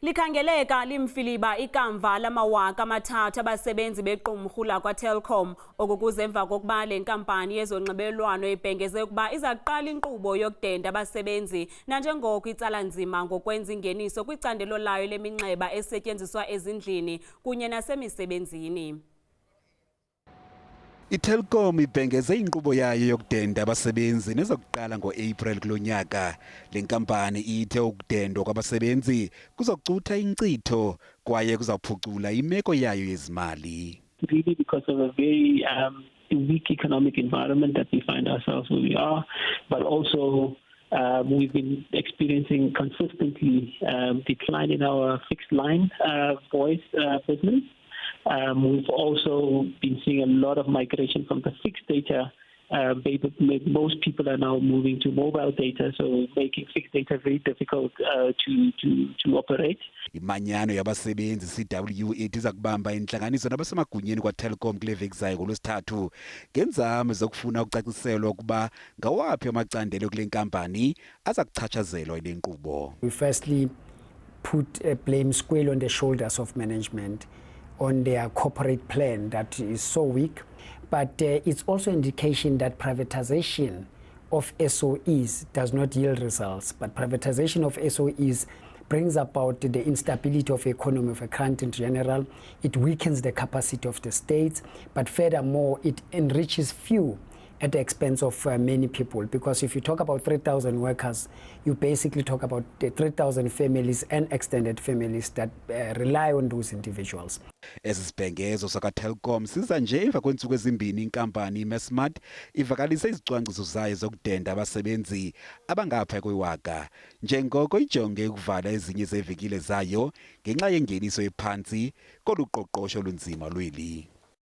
Likhangeleka limfiliba ikamva lamawaka amathathu abasebenzi bequmrhu lakwa-Telkom okukuze emva kokuba le nkampani yezonxibelelwano ibhengeze ukuba iza kuqala inkqubo yokudenda abasebenzi nanjengoko itsala nzima ngokwenza ingeniso kwicandelo layo leminxeba esetyenziswa ezindlini kunye nasemisebenzini. iTelkom ibhengeze inkqubo yayo yokudenda abasebenzi nezokuqala ngo-April kulo nyaka. Le nkampani ithe ukudendwa kwabasebenzi kuzokucutha inkcitho kwaye kuzawuphucula imeko yayo yezimali. Really because of a very weak economic environment that we find ourselves where we are, but also we've been experiencing consistently decline in our fixed line voice business. We've also been seeing a lot of migration from the fixed data. Most people are now moving to mobile data, so making fixed data very difficult to operate. Imanyano yabasebenzi CWU iza kubamba intlanganiso nabasemagunyeni kwa-Telkom kule veki zayo ngoLwesithathu ngenzame zokufuna ukucaciselwa ukuba ngawaphi amacandelo kule nkampani aza kuchatshazelwa yile nkqubo. We firstly put a blame squarely on the shoulders of management on their corporate plan that is so weak, but it's also indication that privatization of SOEs does not yield results, but privatization of SOEs brings about the instability of the economy of a country in general. It weakens the capacity of the states, but furthermore, it enriches few at the expense of many people, because if you talk about 3,000 workers, you basically talk about the 3,000 families and extended families that rely on those individuals. Esibhengezo sakwa-Telkom siza nje emva kweentsuku ezimbini inkampani iMassmart ivakalise izicwangciso zayo zokudenda abasebenzi abangapha kwewaka njengoko ijonge ukuvala ezinye zeevenkile zayo ngenxa yengeniso ephantsi kolu qoqosho olunzima lweli.